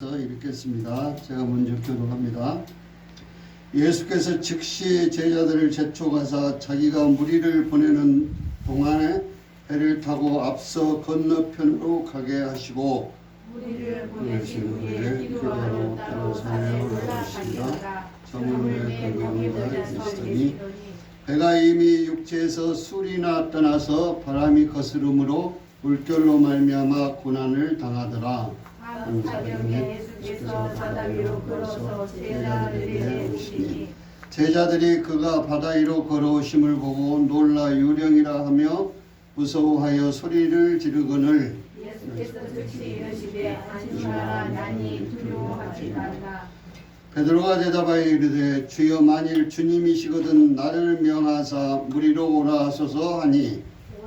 읽겠습니다. 제가 먼저 교독합니다. 예수께서 즉시 제자들을 재촉하사 자기가 무리를 보내는 동안에 배를 타고 앞서 건너편으로 가게 하시고 무리를 보내신 후에 기도하러 따로 산에 올라가시다가 저물에 거기 들어서 계시더니 배가 이미 육지에서 술이나 떠나서 바람이 거스름으로 물결로 말미암아 고난을 당하더라. 사경에 예수께서 바다 위로 걸어서 제자들에게 오시니 제자들이 그가 바다 위로 걸어오심을 보고 놀라 유령이라 하며 무서워하여 소리를 지르거늘 예수께서 즉시 이르시되 안심하라 나니 두려워하지 말라. 베드로가 대답하여 이르되 주여 만일 주님이시거든 나를 명하사 무리로 오라 하소서 하니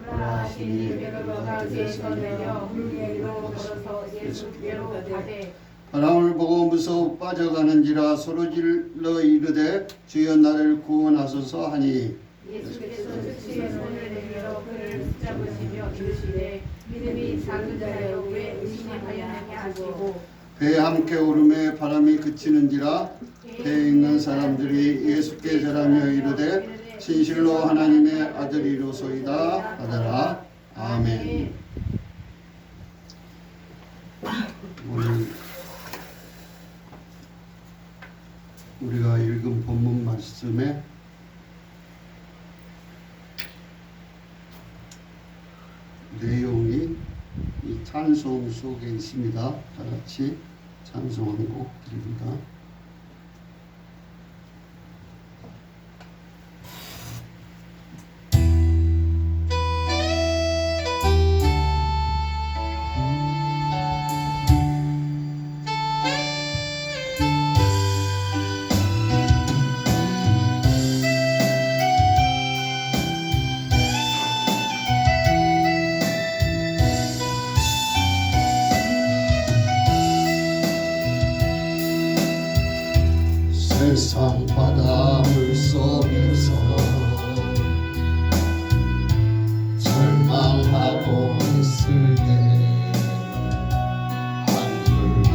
오라 하시니 베드로가 제에서 내려 물 위로 걸어서 예수께로 가되 바람을 보고 무서워 빠져가는지라 소리질러 이르되 주여 나를 구원하소서 하니 예수께서 즉시 손을 내밀어 그를 붙잡으시며 이르시되 믿음이 작은 자여 왜 의심하였느냐 하시고 배에 함께 오름에 바람이 그치는지라 배에 있는 사람들이 예수께 절하며 이르되 진실로 하나님의 아들이로소이다 하더라. 아멘. 오늘 우리가 읽은 본문 말씀에 내용이 이 찬송 속에 있습니다. 다 같이 찬송 한 곡 드립니다. 세상 바닷물 속에서 절망하고 있을 때 한 줄기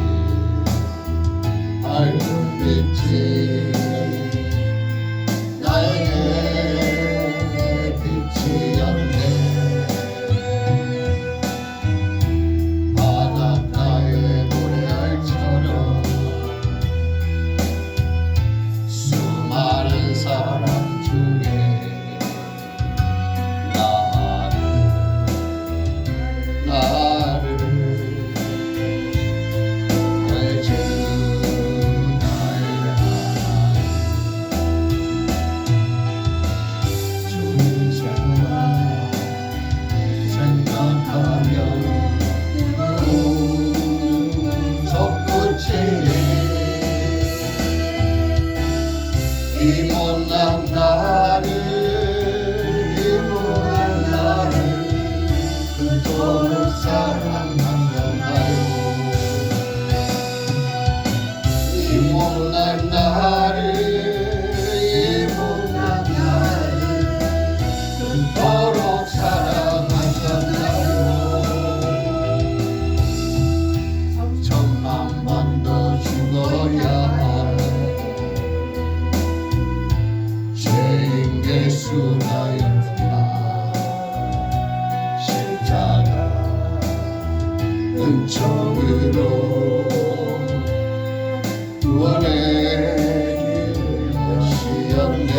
밝은 빛이 나에게 빛이 없네. 바닷가의 모래알처럼 수많은 사람 중에 나를 구해준 나의 하나님 주님 생각하면 솟구치네. 이 못난 나를 그토록 사랑한다나요. 이 못난 나를 그토록 사랑하셨나요. 천만 번 더 죽어야 죄인 예수 나였구나. 십자가 은총으로 구원의 길이었네.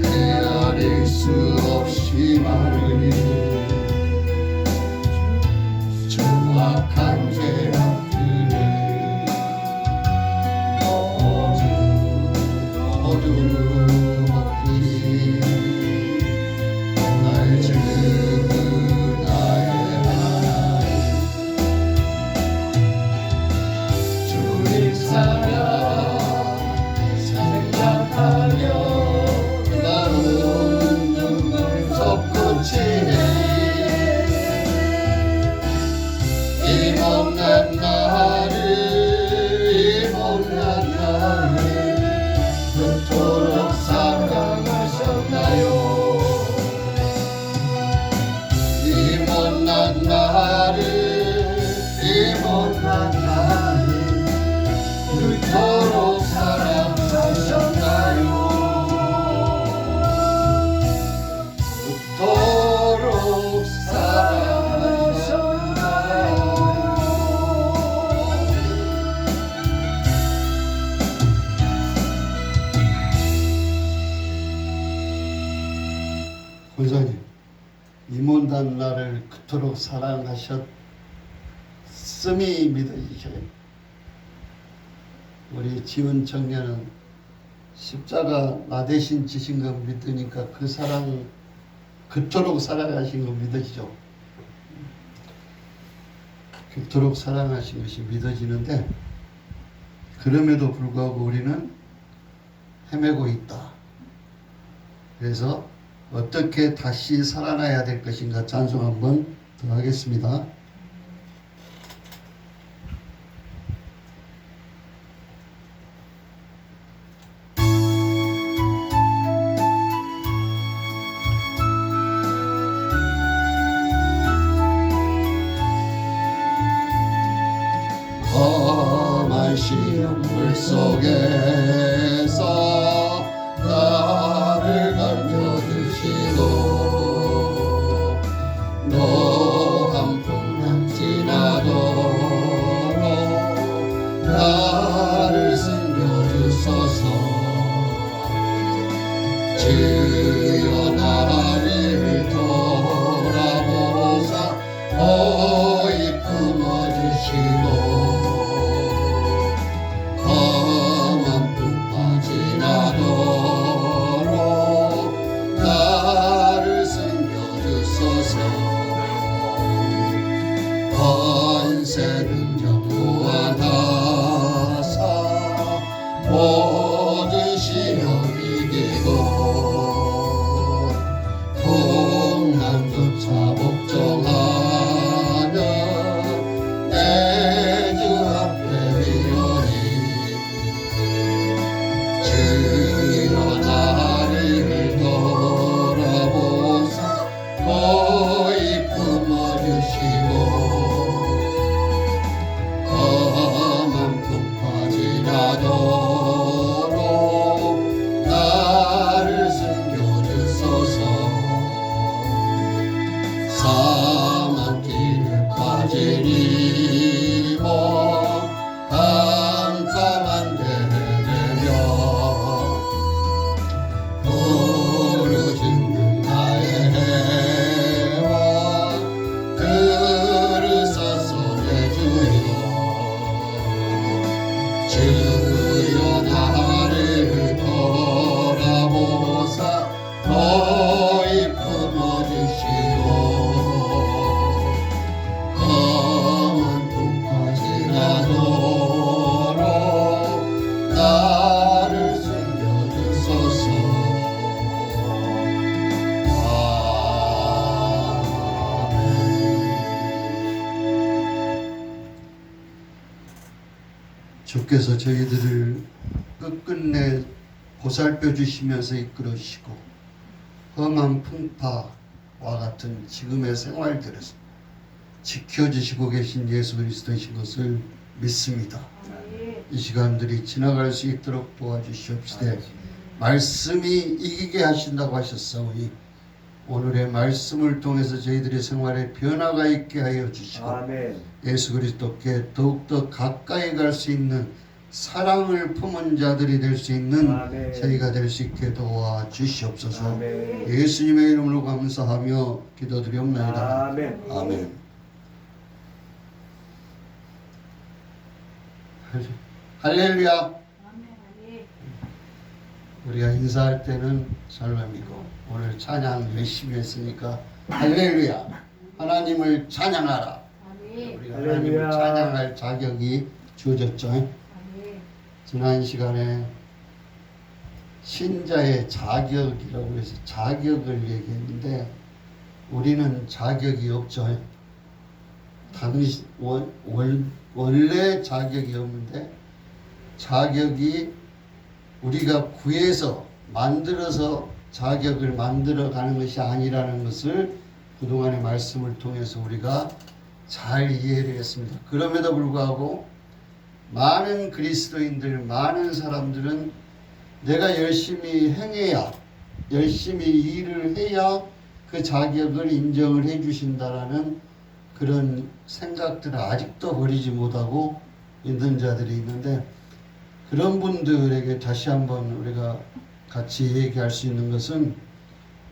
헤아릴 수 없이 많으니 정확한 죄악들을 모두 없이 나의 주 나의 하나님 주의 사랑 생각하며 나는 눈물 솟구치네. 이 사랑하셨음이 믿어지셔요. 우리 지은 청년은 십자가 나 대신 지신 거 믿으니까 그 사랑 그토록 사랑하신 거 믿어지죠. 그토록 사랑하신 것이 믿어지는데 그럼에도 불구하고 우리는 헤매고 있다. 그래서 어떻게 다시 살아나야 될 것인가 찬송 한번 더 하겠습니다. 험한 시험물 속에서 나를 감겨주시고 노한 풍랑 지나도록 나를 숨겨주소서. 주여 나를 돌아보사 어이 품어주시고 나를 숨겨주소서. 권세는 정무하나사 모든 시험 이기고 풍랑조차 복종하며 내 주 앞에 위로니 주여 나를 돌아보사 거의 품어주시고 험한 풍파 지나도록 나를 숨겨주소서. 사망길에 빠지니 몸 깜깜한 데 헤매며 부르짖는 나의 해와 들으소서 내 주여. 주여 나를 돌아보사 너희 품어주시고 험한 풍파 지나도록 나를 숨겨주소서. 주께서 저희들을 끝끝내 보살펴 주시면서 이끌으시고 험한 풍파와 같은 지금의 생활들에서 지켜주시고 계신 예수 그리스도이신 것을 믿습니다. 이 시간들이 지나갈 수 있도록 도와주시옵시되 말씀이 이기게 하신다고 하셨사오니 오늘의 말씀을 통해서 저희들의 생활에 변화가 있게 하여 주시고 아멘. 예수 그리스도께 더욱더 가까이 갈 수 있는 사랑을 품은 자들이 될 수 있는 아멘. 저희가 될 수 있게 도와주시옵소서. 아멘. 예수님의 이름으로 감사하며 기도드리옵나이다. 아멘. 아멘. 할렐루야. 우리가 인사할 때는 설렘이고 오늘 찬양 열심히 했으니까 할렐루야. 하나님을 찬양하라. 우리가 하나님을 할렐루야. 찬양할 자격이 주어졌죠. 지난 시간에 신자의 자격이라고 해서 자격을 얘기했는데 우리는 자격이 없죠. 원래 자격이 없는데 자격이 우리가 구해서 만들어서 자격을 만들어가는 것이 아니라는 것을 그동안의 말씀을 통해서 우리가 잘 이해를 했습니다. 그럼에도 불구하고 많은 그리스도인들, 많은 사람들은 내가 열심히 행해야, 열심히 일을 해야 그 자격을 인정을 해 주신다라는 그런 생각들을 아직도 버리지 못하고 있는 자들이 있는데 그런 분들에게 다시 한번 우리가 같이 얘기할 수 있는 것은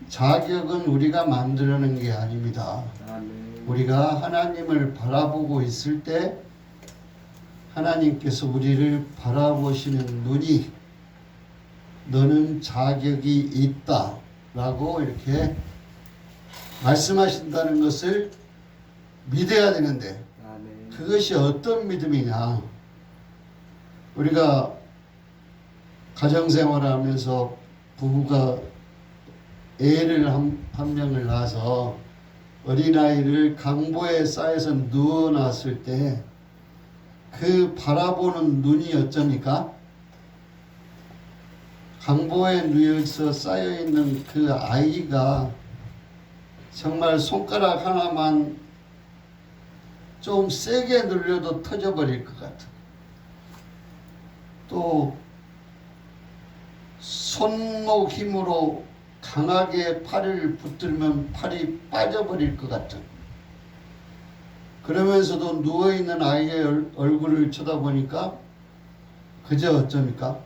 자격은 우리가 만들어낸 게 아닙니다. 아멘. 우리가 하나님을 바라보고 있을 때 하나님께서 우리를 바라보시는 눈이 너는 자격이 있다 라고 이렇게 말씀하신다는 것을 믿어야 되는데, 그것이 어떤 믿음이냐. 우리가 가정생활을 하면서 부부가 애를 한 명을 낳아서 어린아이를 강보에 쌓여서 누워놨을 때 그 바라보는 눈이 어쩝니까? 강보에 누워서 쌓여있는 그 아이가 정말 손가락 하나만 좀 세게 눌려도 터져버릴 것 같은, 또 손목 힘으로 강하게 팔을 붙들면 팔이 빠져버릴 것 같은, 그러면서도 누워있는 아이의 얼굴을 쳐다보니까 그저 어쩝니까?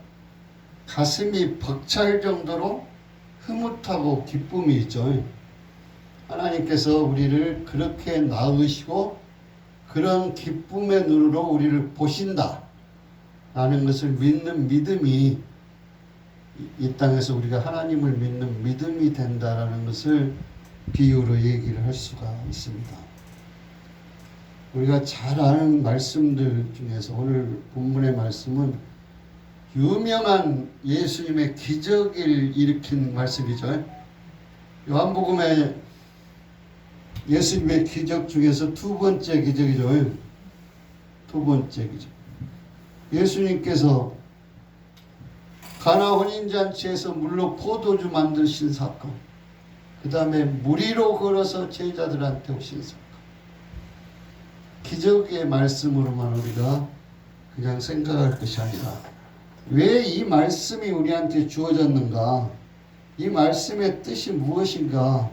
가슴이 벅찰 정도로 흐뭇하고 기쁨이 있죠. 하나님께서 우리를 그렇게 낳으시고 그런 기쁨의 눈으로 우리를 보신다 라는 것을 믿는 믿음이, 이 땅에서 우리가 하나님을 믿는 믿음이 된다라는 것을 비유로 얘기를 할 수가 있습니다. 우리가 잘 아는 말씀들 중에서 오늘 본문의 말씀은 유명한 예수님의 기적을 일으킨 말씀이죠. 요한복음의 예수님의 기적 중에서 두 번째 기적이죠. 두 번째 기적. 예수님께서 가나 혼인잔치에서 물로 포도주 만드신 사건, 그 다음에 물 위로 걸어서 제자들한테 오신 사건, 기적의 말씀으로만 우리가 그냥 생각할 것이 아니라 왜 이 말씀이 우리한테 주어졌는가, 이 말씀의 뜻이 무엇인가,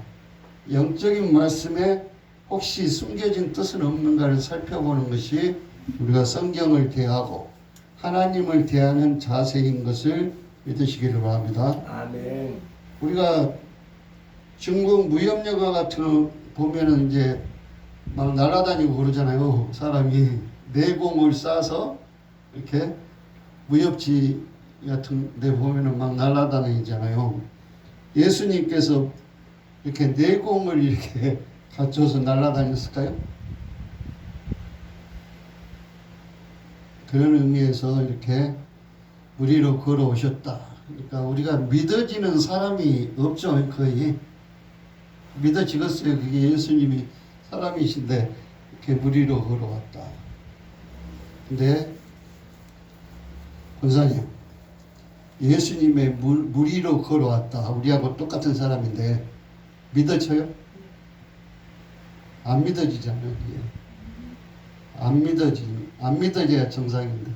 영적인 말씀에 혹시 숨겨진 뜻은 없는가를 살펴보는 것이 우리가 성경을 대하고 하나님을 대하는 자세인 것을 믿으시기를 바랍니다. 아멘. 우리가 중국 무협영화 같은 거 보면은 이제 막 날아다니고 그러잖아요. 사람이 내공을 싸서 이렇게 무협지 같은 데 보면은 막 날아다니잖아요. 예수님께서 이렇게 내공을 이렇게 갖춰서 날아다녔을까요? 그런 의미에서 이렇게 물 위로 걸어오셨다. 그러니까 우리가 믿어지는 사람이 없죠. 거의 믿어지겠어요. 그게 예수님이 사람이신데 이렇게 물 위로 걸어왔다. 근데 권사님, 예수님의 물 위로 걸어왔다. 우리하고 똑같은 사람인데 믿어져요? 안 믿어지잖아요. 안 믿어져야 정상인데.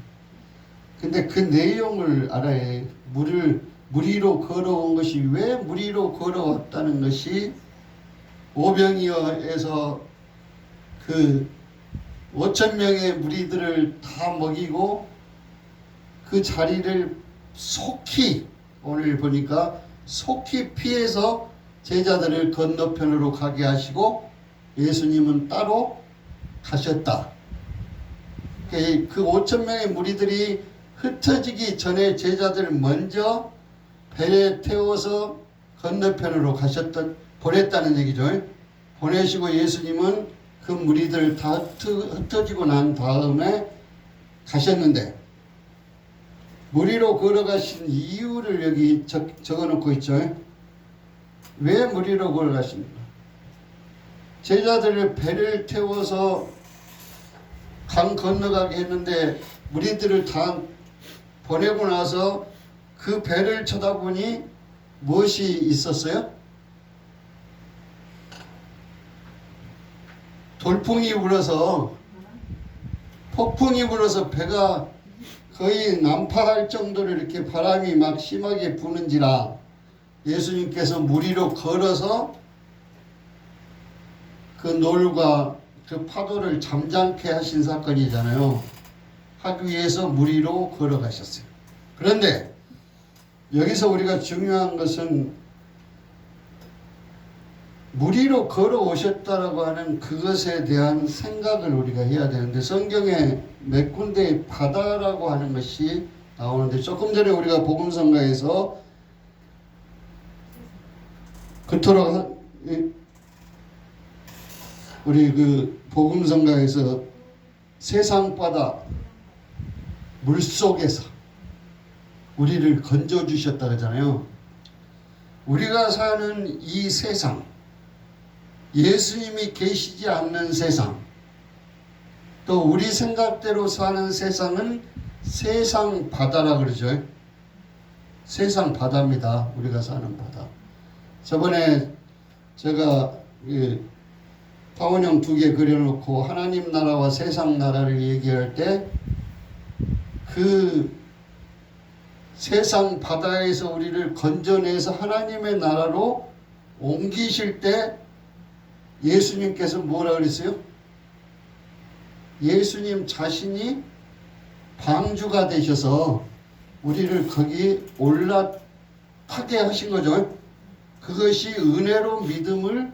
근데 그 내용을 알아야 해요. 물 위로 걸어온 것이 왜 물 위로 걸어왔다는 것이 오병이어에서 그 5,000명의 무리들을 다 먹이고 그 자리를 속히, 오늘 보니까 속히 피해서 제자들을 건너편으로 가게 하시고 예수님은 따로 가셨다. 그 5,000명의 무리들이 흩어지기 전에 제자들을 먼저 배에 태워서 건너편으로 보냈다는 얘기죠. 보내시고 예수님은 그 무리들 다 흩어지고 난 다음에 가셨는데, 물 위로 걸어가신 이유를 여기 적어놓고 있죠. 왜 물 위로 걸어가십니까? 제자들을 배를 태워서 강 건너가게 했는데 무리들을 다 보내고 나서 그 배를 쳐다보니 무엇이 있었어요? 돌풍이 불어서, 폭풍이 불어서 배가 거의 난파할 정도로 이렇게 바람이 막 심하게 부는지라 예수님께서 물 위로 걸어서 그 놀과 그 파도를 잠잠케 하신 사건이잖아요. 하기 위해서 물 위로 걸어가셨어요. 그런데 여기서 우리가 중요한 것은 물 위로 걸어오셨다라고 하는 그것에 대한 생각을 우리가 해야 되는데 성경에 몇 군데 바다라고 하는 것이 나오는데 조금 전에 우리가 복음성가에서 그토록 우리 그 복음성가에서 세상 바다 물속에서 우리를 건져주셨다 그러잖아요. 우리가 사는 이 세상, 예수님이 계시지 않는 세상, 또 우리 생각대로 사는 세상은 세상 바다라 그러죠. 세상 바다입니다. 우리가 사는 바다. 저번에 제가 파원형 2개 그려놓고 하나님 나라와 세상 나라를 얘기할 때 그 세상 바다에서 우리를 건져내서 하나님의 나라로 옮기실 때 예수님께서 뭐라 그랬어요? 예수님 자신이 방주가 되셔서 우리를 거기 올라타게 하신 거죠. 그것이 은혜로 믿음을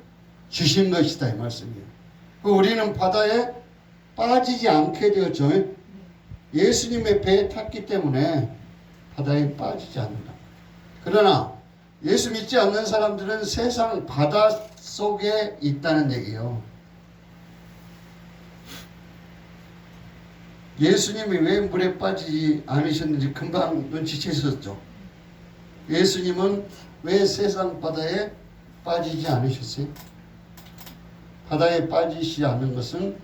주신 것이다 이 말씀이에요. 우리는 바다에 빠지지 않게 되었죠. 예수님의 배에 탔기 때문에 바다에 빠지지 않는다. 그러나 예수 믿지 않는 사람들은 세상 바다 속에 있다는 얘기예요. 예수님이 왜 물에 빠지지 않으셨는지 금방 눈치채셨죠. 예수님은 왜 세상 바다에 빠지지 않으셨어요? 바다에 빠지시지 않는 것은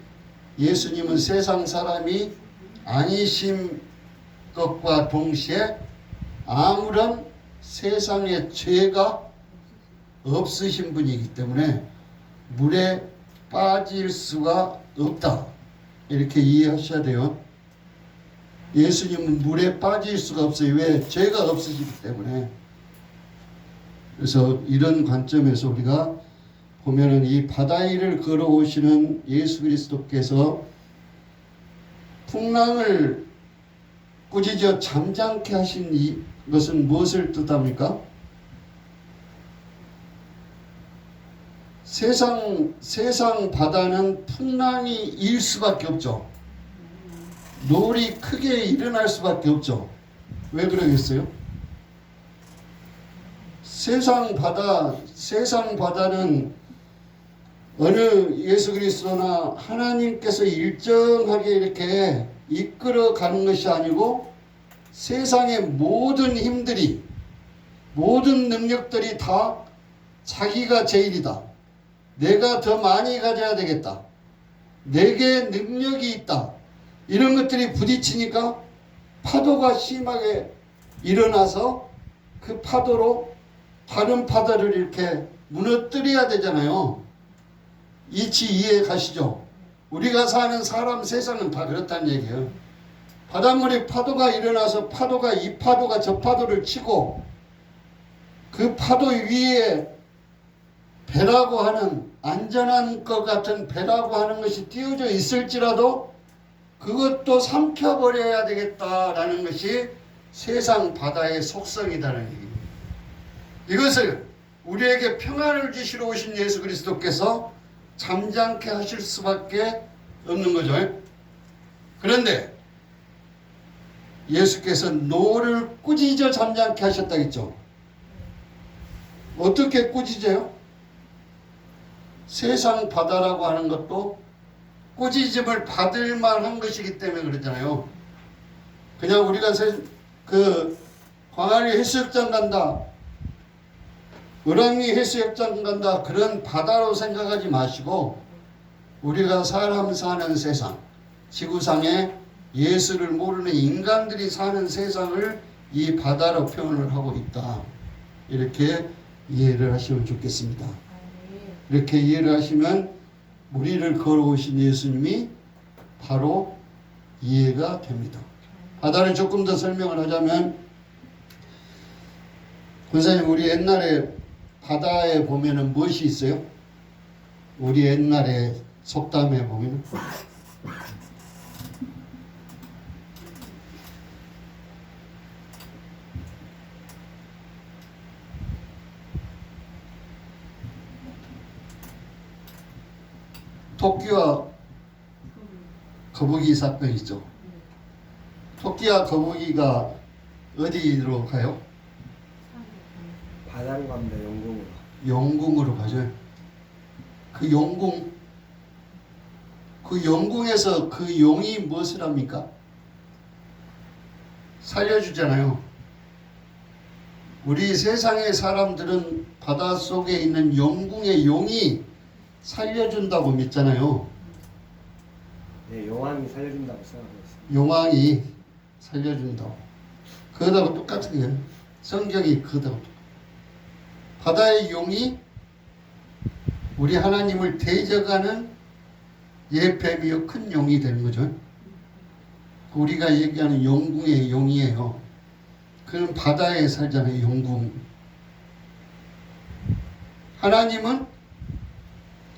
예수님은 세상 사람이 아니신 것과 동시에 아무런 세상의 죄가 없으신 분이기 때문에 물에 빠질 수가 없다. 이렇게 이해하셔야 돼요. 예수님은 물에 빠질 수가 없어요. 왜? 죄가 없으시기 때문에. 그래서 이런 관점에서 우리가 보면은 이 바다 위를 걸어오시는 예수 그리스도께서 풍랑을 꾸짖어 잠잠케 하신 이것은 무엇을 뜻합니까? 세상 바다는 풍랑이 일 수밖에 없죠. 노을이 크게 일어날 수밖에 없죠. 왜 그러겠어요? 세상 바다는 어느 예수 그리스도나 하나님께서 일정하게 이렇게 이끌어 가는 것이 아니고 세상의 모든 힘들이, 모든 능력들이 다 자기가 제일이다. 내가 더 많이 가져야 되겠다. 내게 능력이 있다. 이런 것들이 부딪히니까 파도가 심하게 일어나서 그 파도로 다른 파도를 이렇게 무너뜨려야 되잖아요. 이치 이해 가시죠? 우리가 사는 사람 세상은 다 그렇다는 얘기예요. 바닷물에 파도가 일어나서 파도가 이 파도가 저 파도를 치고 그 파도 위에 배라고 하는 안전한 것 같은 배라고 하는 것이 띄워져 있을지라도 그것도 삼켜버려야 되겠다라는 것이 세상 바다의 속성이라는 얘기입니다. 이것을 우리에게 평안을 주시러 오신 예수 그리스도께서 잠잠케 하실 수밖에 없는 거죠. 그런데 예수께서 노를 꾸짖어 잠잠케 하셨다 했죠. 어떻게 꾸짖어요? 세상 바다라고 하는 것도 꾸짖음을 받을 만한 것이기 때문에 그러잖아요. 그냥 우리가 광안리 해수욕장 간다, 을왕리 해수욕장 간다 그런 바다로 생각하지 마시고 우리가 사람 사는 세상, 지구상에 예수를 모르는 인간들이 사는 세상을 이 바다로 표현을 하고 있다. 이렇게 이해를 하시면 좋겠습니다. 이렇게 이해를 하시면 물 위를 걸어오신 예수님이 바로 이해가 됩니다. 바다를 조금 더 설명을 하자면, 권사님, 우리 옛날에 바다에 보면은 무엇이 있어요? 우리 옛날에 속담에 보면은 토끼와 거북이 사건이죠. 토끼와 거북이가 어디로 가요? 바다로 갑니다. 영공으로. 영궁으로 가죠. 그 영궁에서 그 용이 무엇을 합니까? 살려주잖아요. 우리 세상의 사람들은 바닷속에 있는 영궁의 용이 살려준다고 믿잖아요. 네, 용왕이 살려준다고 생각하고 있습니다. 용왕이 살려준다고. 그거하고 똑같은 거예요. 성경이 그거하고 바다의 용이 우리 하나님을 대적하는 예뱀이요 큰 용이 되는 거죠. 우리가 얘기하는 영궁의 용이에요. 그는 바다에 살잖아요. 영궁. 하나님은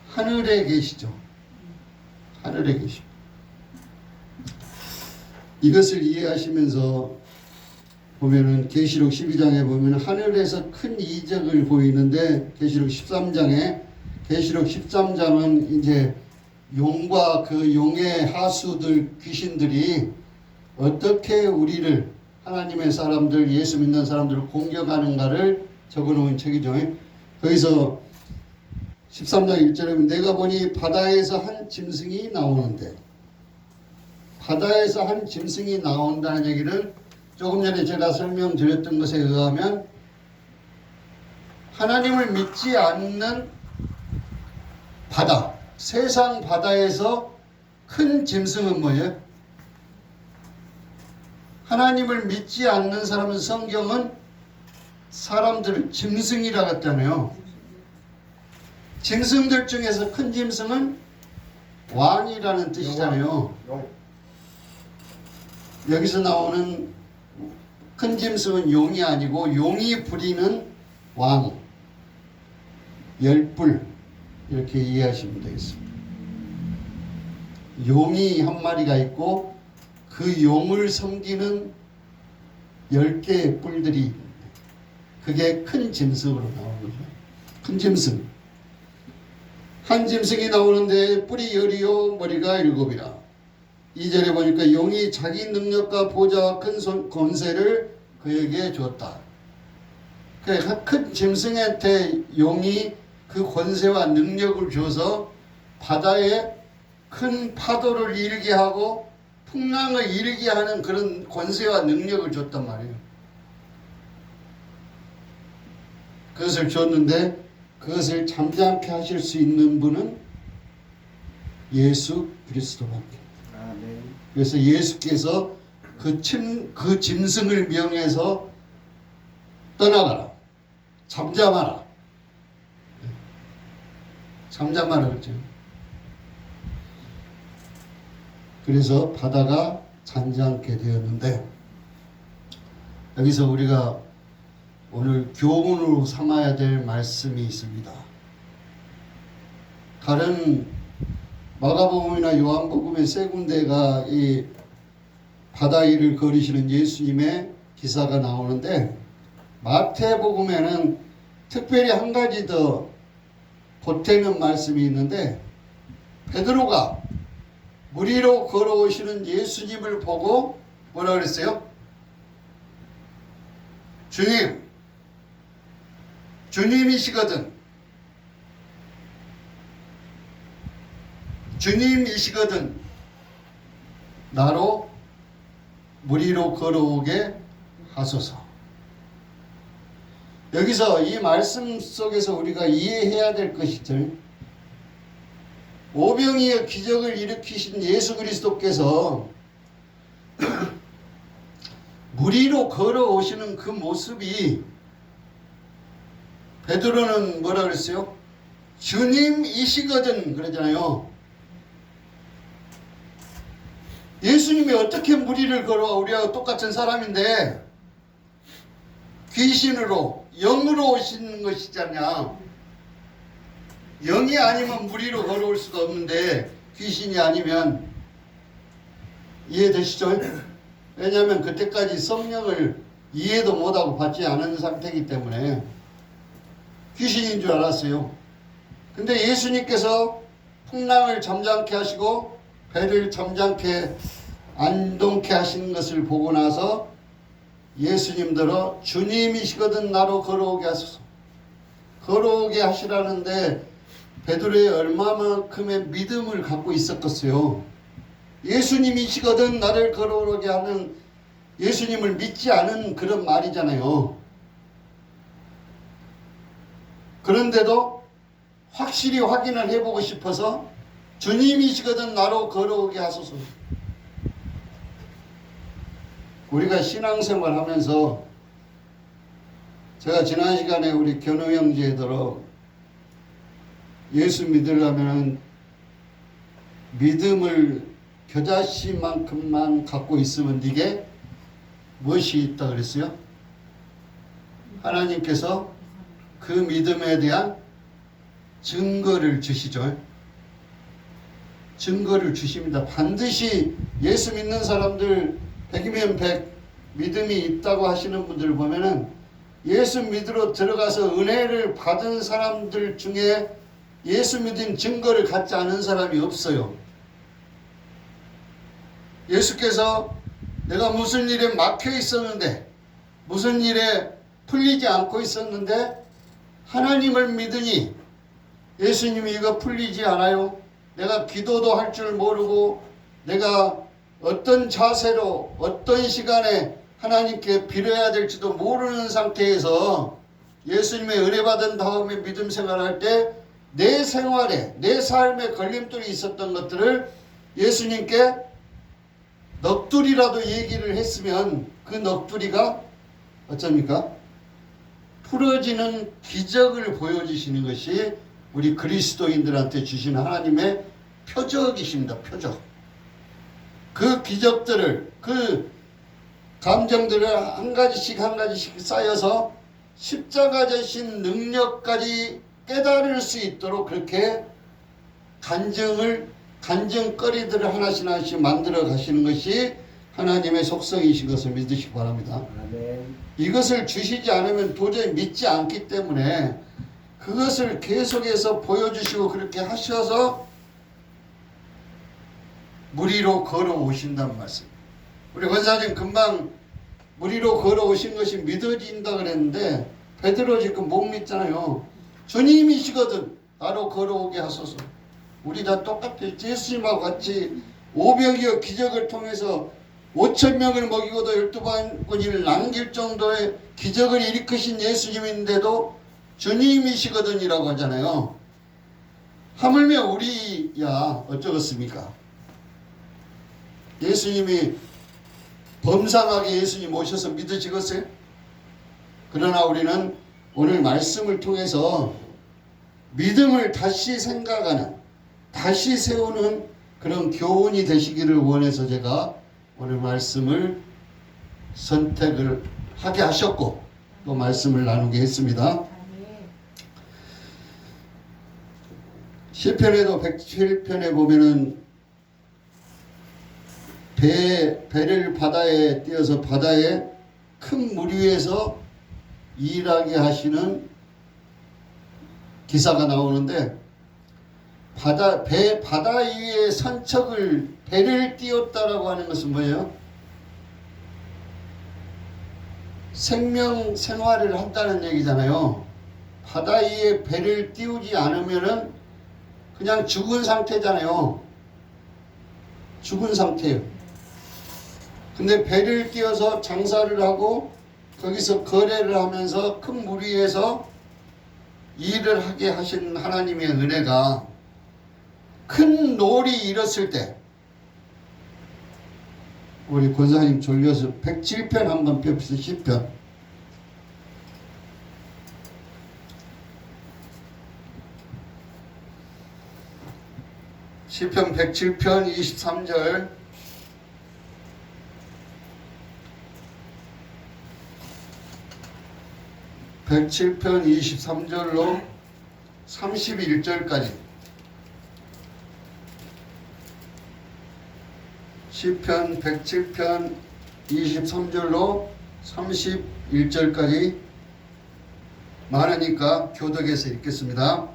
하늘에 계시죠. 하늘에 계시고. 이것을 이해하시면서 보면은 계시록 12장에 보면 하늘에서 큰 이적을 보이는데 계시록 13장은 이제 용과 그 용의 하수들 귀신들이 어떻게 우리를 하나님의 사람들 예수 믿는 사람들을 공격하는가를 적어놓은 책이죠. 거기서 13장 1절에 내가 보니 바다에서 한 짐승이 나오는데 바다에서 한 짐승이 나온다는 얘기를 조금 전에 제가 설명드렸던 것에 의하면 하나님을 믿지 않는 바다, 세상 바다에서 큰 짐승은 뭐예요? 하나님을 믿지 않는 사람은 성경은 사람들을 짐승이라고 했잖아요. 짐승들 중에서 큰 짐승은 왕이라는 뜻이잖아요. 용. 여기서 나오는 큰 짐승은 용이 아니고 용이 부리는 왕, 열불 이렇게 이해하시면 되겠습니다. 용이 한 마리가 있고 그 용을 섬기는 10개의 뿔들이 있는데 그게 큰 짐승으로 나오는 거죠. 큰 짐승. 한 짐승이 나오는데 뿔이 10이요 머리가 7이라. 2절에 보니까 용이 자기 능력과 보좌와 큰 권세를 그에게 줬다. 큰 짐승한테 용이 그 권세와 능력을 줘서 바다에 큰 파도를 일으게 하고 풍랑을 일으게 하는 그런 권세와 능력을 줬단 말이에요. 그것을 줬는데 그것을 잠잠케 하실 수 있는 분은 예수 그리스도밖에. 아멘. 그래서 예수께서 그 짐승을 명해서 떠나가라. 잠잠하라. 잠잠하라 그랬죠. 그래서 바다가 잔잔케 되었는데 여기서 우리가 오늘 교훈으로 삼아야 될 말씀이 있습니다. 다른 마가복음이나 요한복음의 세 군데가 이 바다 위를 걸으시는 예수님의 기사가 나오는데 마태복음에는 특별히 한 가지 더 보태는 말씀이 있는데 베드로가 물 위로 걸어오시는 예수님을 보고 뭐라 그랬어요? 주님, 주님이시거든. 주님이시거든. 나로 물 위로 걸어오게 하소서. 여기서 이 말씀 속에서 우리가 이해해야 될 것이죠. 오병이의 기적을 일으키신 예수 그리스도께서 물 위로 걸어오시는 그 모습이 베드로는 뭐라 그랬어요? 주님이시거든 그러잖아요. 예수님이 어떻게 물 위를 걸어와? 우리하고 똑같은 사람인데 귀신으로 영으로 오시는 것이잖냐. 영이 아니면 물 위로 걸어올 수가 없는데 귀신이 아니면 이해되시죠? 왜냐하면 그때까지 성령을 이해도 못하고 받지 않은 상태이기 때문에 귀신인 줄 알았어요. 근데 예수님께서 풍랑을 잠잠케 하시고 배를 잠잠케 안동케 하시는 것을 보고 나서 예수님들어 주님이시거든 나로 걸어오게 하소서. 걸어오게 하시라는데 베드로의 얼마만큼의 믿음을 갖고 있었겠어요. 예수님이시거든 나를 걸어오게 하는, 예수님을 믿지 않은 그런 말이잖아요. 그런데도 확실히 확인을 해보고 싶어서 주님이시거든 나로 걸어오게 하소서. 우리가 신앙생활 하면서 제가 지난 시간에 우리 견우 형제들어 예수 믿으려면 믿음을 겨자씨만큼만 갖고 있으면 이게 무엇이 있다 그랬어요? 하나님께서 그 믿음에 대한 증거를 주시죠. 증거를 주십니다. 반드시 예수 믿는 사람들 100이면 100 믿음이 있다고 하시는 분들 보면은 예수 믿으러 들어가서 은혜를 받은 사람들 중에 예수 믿은 증거를 갖지 않은 사람이 없어요. 예수께서 내가 무슨 일에 막혀 있었는데, 무슨 일에 풀리지 않고 있었는데 하나님을 믿으니 예수님이 이거 풀리지 않아요. 내가 기도도 할 줄 모르고 내가 어떤 자세로 어떤 시간에 하나님께 빌어야 될지도 모르는 상태에서 예수님의 은혜 받은 다음에 믿음 생활할 때 내 생활에 내 삶에 걸림돌이 있었던 것들을 예수님께 넋두리라도 얘기를 했으면 그 넋두리가 어쩝니까? 풀어지는 기적을 보여주시는 것이 우리 그리스도인들한테 주신 하나님의 표적이십니다. 표적. 그 기적들을, 그 감정들을 한 가지씩 한 가지씩 쌓여서 십자가 되신 능력까지 깨달을 수 있도록 그렇게 간증거리들을 하나씩 하나씩 만들어 가시는 것이 하나님의 속성이신 것을 믿으시기 바랍니다. 아멘. 이것을 주시지 않으면 도저히 믿지 않기 때문에 그것을 계속해서 보여주시고 그렇게 하셔서 물 위로 걸어오신다는 말씀. 우리 권사님 금방 물 위로 걸어오신 것이 믿어진다 그랬는데 베드로 지금 못 믿잖아요. 주님이시거든 나로 걸어오게 하소서. 우리 다 똑같아요. 예수님하고 같이 오병이어 기적을 통해서 5,000명을 먹이고도 12바구니를 남길 정도의 기적을 일으키신 예수님인데도 주님이시거든이라고 하잖아요. 하물며 우리야 어쩌겠습니까? 예수님이 범상하게 예수님 오셔서 믿으시겠어요? 그러나 우리는 오늘 말씀을 통해서 믿음을 다시 생각하는, 다시 세우는 그런 교훈이 되시기를 원해서 제가 오늘 말씀을 선택을 하게 하셨고 또 말씀을 나누게 했습니다. 시편에도 107편에 보면은 배를 바다에 띄어서 바다에 큰 물 위에서 일하게 하시는 기사가 나오는데 바다 위에 선척을 배를 띄웠다라고 하는 것은 뭐예요? 생명 생활을 한다는 얘기잖아요. 바다 위에 배를 띄우지 않으면은 그냥 죽은 상태잖아요. 죽은 상태예요. 근데 배를 띄워서 장사를 하고 거기서 거래를 하면서 큰 물 위에서 일을 하게 하신 하나님의 은혜가 큰 놀이 일었을 때 우리 권사님 졸려서 107편 한번 펴보세요. 10편. 시편 107편 23절 (107편) 23절로 31절까지 시편 107편 23절로 31절까지 많으니까 교독해서 읽겠습니다.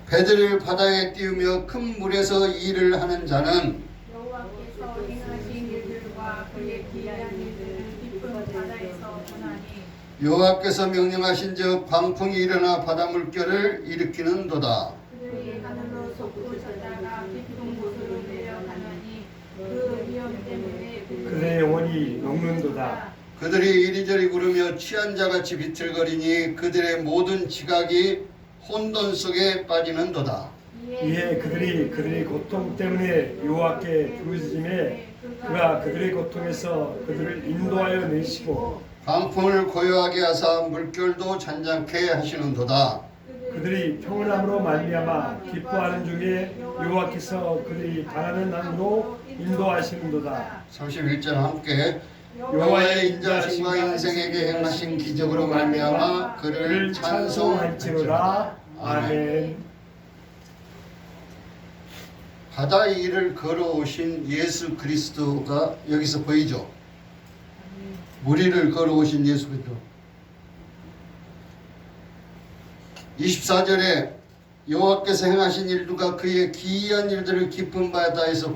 배들을 바다에 띄우며 큰 물에서 일을 하는 자는 여호와께서 행하신 일들과 그의 기이한 일들을 깊은 바다에서 보나니 여호와께서 명령하신즉 광풍이 일어나 바다 물결을 일으키는도다. 그들이 하늘로 솟고 젖다가 깊은 곳으로 내려가느니 그 위험 때문에 그들의 영혼이 녹는도다. 그들이 이리저리 구르며 취한 자같이 비틀거리니 그들의 모든 지각이 혼돈 속에 빠지는도다. 이에 그들이 고통 때문에 여호와께 부르짖음에 그가 그들의 고통에서 그들을 인도하여 내시고 광풍을 고요하게 하사 물결도 잔잔케 하시는도다. 그들이 평온함으로 말미암아 기뻐하는 중에 여호와께서 그들이 바라는 항으로 인도하시는도다. 31절 함께 여호와의 인자하심과 인생에게 행하신 기적으로 말미암아 그를 찬송할지로다. 아멘. 바다 위를 걸어오신 예수 그리스도가 여기서 보이죠. 물 위를 걸어오신 예수 그리스도. 24절에 여호와께서 행하신 일들과 그의 기이한 일들을 깊은 바다에서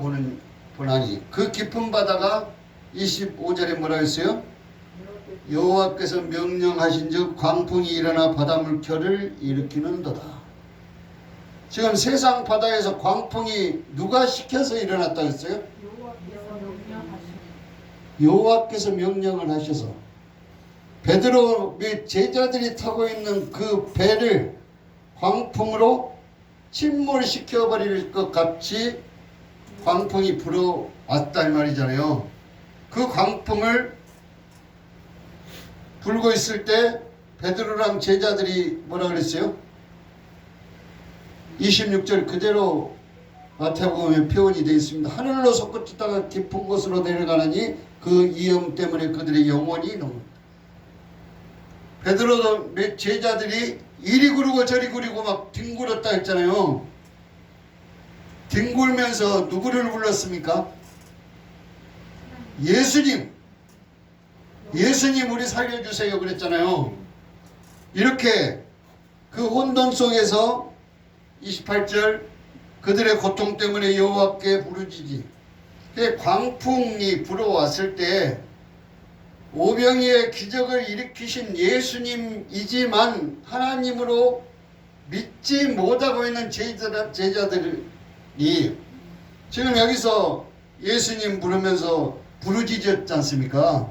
보나니 그 깊은 바다가 25절에 뭐라 했어요? 여호와께서 명령하신즉 광풍이 일어나 바다 물결을 일으키는도다. 지금 세상 바다에서 광풍이 누가 시켜서 일어났다고 했어요? 여호와께서 명령을 하셔서 베드로 및 제자들이 타고 있는 그 배를 광풍으로 침몰시켜 버릴 것 같이 광풍이 불어왔다 이 말이잖아요. 그 광풍을 불고 있을 때 베드로랑 제자들이 뭐라 그랬어요? 26절 그대로 마태복음에 표현이 되어 있습니다. 하늘로 솟구치다가 깊은 곳으로 내려가느니 그 위험 때문에 그들의 영혼이 녹는다. 베드로도 몇 제자들이 이리 구르고 저리 구르고 막 뒹굴었다 했잖아요. 뒹굴면서 누구를 불렀습니까? 예수님 우리 살려주세요 그랬잖아요. 이렇게 그 혼돈 속에서 28절 그들의 고통 때문에 여호와께 부르짖지. 광풍이 불어왔을 때 오병이의 기적을 일으키신 예수님이지만 하나님으로 믿지 못하고 있는 제자들이 지금 여기서 예수님 부르면서 부르짖었지 않습니까?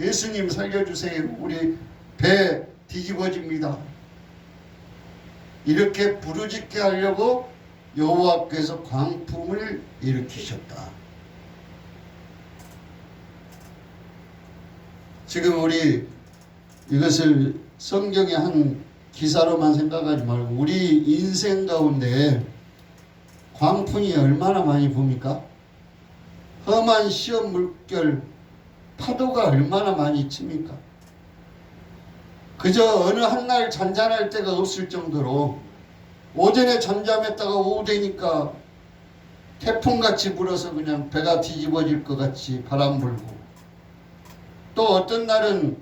예수님 살려주세요. 우리 배 뒤집어집니다. 이렇게 부르짖게 하려고 여호와께서 광풍을 일으키셨다. 지금 우리 이것을 성경의 한 기사로만 생각하지 말고 우리 인생 가운데 광풍이 얼마나 많이 붑니까? 험한 시험 물결 파도가 얼마나 많이 칩니까? 그저 어느 한날 잔잔할 때가 없을 정도로 오전에 잠잠했다가 오후 되니까 태풍같이 불어서 그냥 배가 뒤집어질 것 같이 바람 불고, 또 어떤 날은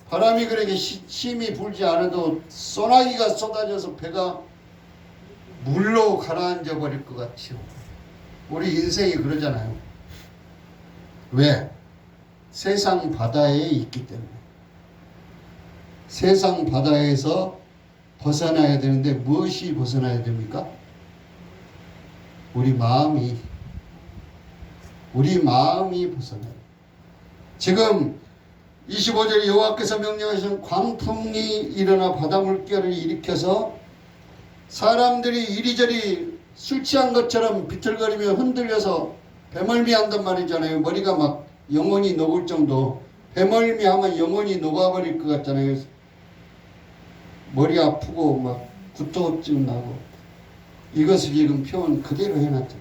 바람이 그렇게 심히 불지 않아도 소나기가 쏟아져서 배가 물로 가라앉아 버릴 것 같이 우리 인생이 그러잖아요. 왜? 세상 바다에 있기 때문에. 세상 바다에서 벗어나야 되는데 무엇이 벗어나야 됩니까? 우리 마음이 벗어나요. 지금 25절 여호와께서 명령하신 광풍이 일어나 바다 물결을 일으켜서 사람들이 이리저리 술 취한 것처럼 비틀거리며 흔들려서 배멀미한단 말이잖아요. 머리가 막 영혼이 녹을 정도, 배멀미하면 영혼이 녹아버릴 것 같잖아요. 머리 아프고 막 구토증 나고. 이것을 지금 표현 그대로 해놨죠.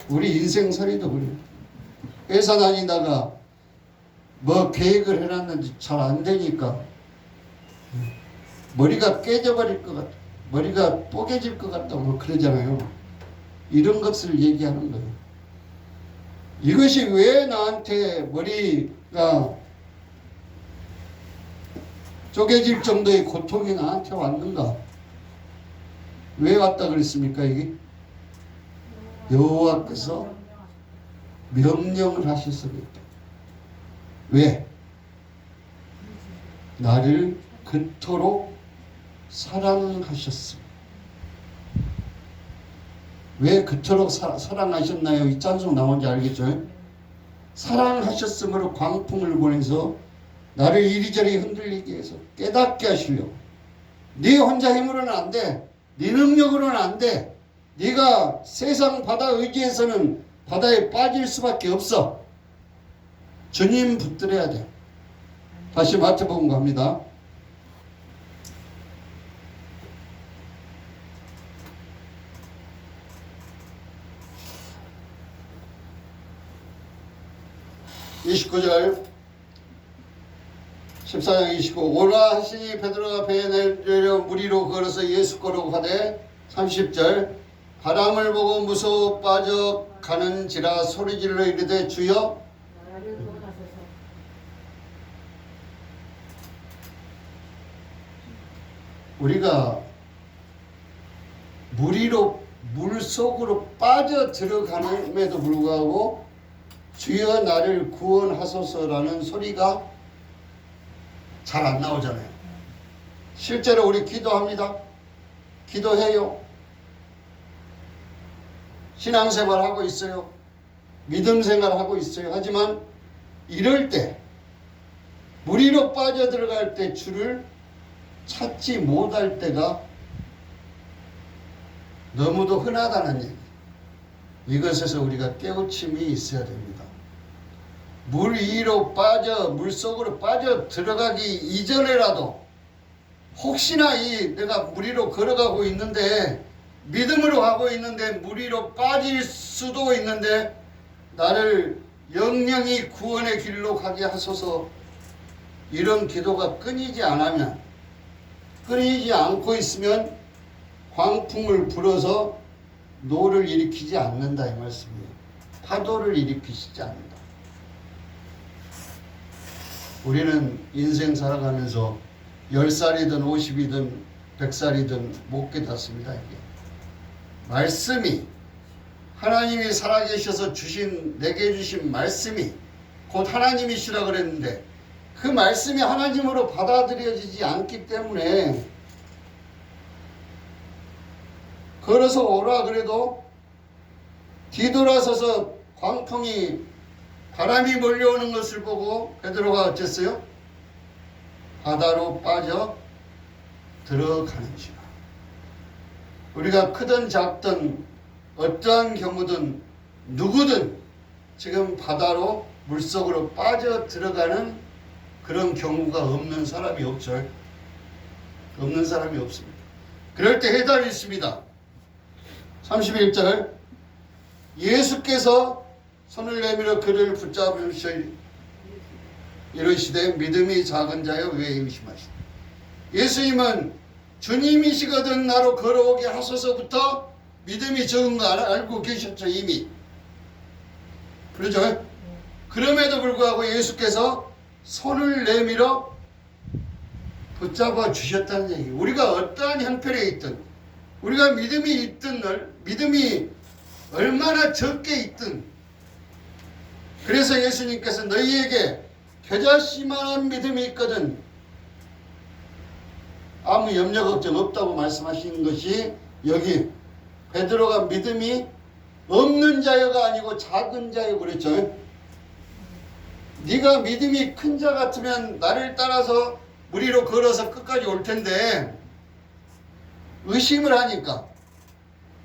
우리 인생살이도 그래요. 회사 다니다가 뭐 계획을 해놨는지 잘 안 되니까 머리가 깨져버릴 것 같아, 머리가 뽀개질 것 같다고 뭐 그러잖아요. 이런 것을 얘기하는 거예요. 이것이 왜 나한테 머리가 쪼개질 정도의 고통이 나한테 왔는가? 왜 왔다 그랬습니까? 이게 여호와께서 명령을 하셨습니다. 왜? 나를 그토록 사랑하셨습니다. 왜 그토록 사랑하셨나요? 이 찬송 나온지 알겠죠? 사랑하셨으므로 광풍을 보내서 나를 이리저리 흔들리게 해서 깨닫게 하시려고. 네 혼자 힘으로는 안 돼. 네 능력으로는 안 돼. 네가 세상 바다 의지에서는 바다에 빠질 수밖에 없어. 주님 붙들어야 돼. 다시 마태복음 갑니다. (29절) 14장 29 오라 하시니 베드로가 배에 내려 물 위로 걸어서 예수 거로 가되 30절 바람을 보고 무서워 빠져 가는지라 소리질러 이르되 주여 나를 구원하소서. 우리가 물 위로 물 속으로 빠져 들어가는에도 불구하고 주여 나를 구원하소서라는 소리가 잘 안 나오잖아요. 실제로 우리 기도합니다. 기도해요. 신앙생활 하고 있어요. 믿음 생활 하고 있어요. 하지만 이럴 때 물 위로 빠져 들어갈 때 주를 찾지 못할 때가 너무도 흔하다는 얘기. 이것에서 우리가 깨우침이 있어야 됩니다. 물 위로 빠져 물 속으로 빠져 들어가기 이전에라도 혹시나 내가 물 위로 걸어가고 있는데 믿음으로 가고 있는데 물 위로 빠질 수도 있는데 나를 영영이 구원의 길로 가게 하소서. 이런 기도가 끊이지 않고 있으면 광풍을 불어서 노를 일으키지 않는다 이 말씀이에요. 파도를 일으키시지 않는다. 우리는 인생 살아가면서 10살이든 50이든 100살이든 못 깨닫습니다. 이게 말씀이 하나님이 살아계셔서 내게 주신 말씀이 곧 하나님이시라 그랬는데 그 말씀이 하나님으로 받아들여지지 않기 때문에 걸어서 오라 그래도 뒤돌아서서 광풍이 바람이 몰려오는 것을 보고 베드로가 어쨌어요? 바다로 빠져 들어가는지라. 우리가 크든 작든 어떠한 경우든 누구든 지금 바다로 물속으로 빠져 들어가는 그런 경우가 없는 사람이 없죠. 없는 사람이 없습니다. 그럴 때 해답이 있습니다. 31절 예수께서 손을 내밀어 그를 붙잡으시어 이르시되 믿음이 작은 자여 왜 의심하시나. 예수님은 주님이시거든 나로 걸어오게 하소서부터 믿음이 적은 거 알고 계셨죠 이미. 그렇죠? 그럼에도 불구하고 예수께서 손을 내밀어 붙잡아 주셨다는 얘기. 우리가 어떠한 형편에 있든 우리가 믿음이 있든 믿음이 얼마나 적게 있든 그래서 예수님께서 너희에게 겨자씨만한 믿음이 있거든 아무 염려 걱정 없다고 말씀하시는 것이 여기 베드로가 믿음이 없는 자여가 아니고 작은 자여 그랬죠. 네가 믿음이 큰 자 같으면 나를 따라서 물 위로 걸어서 끝까지 올 텐데 의심을 하니까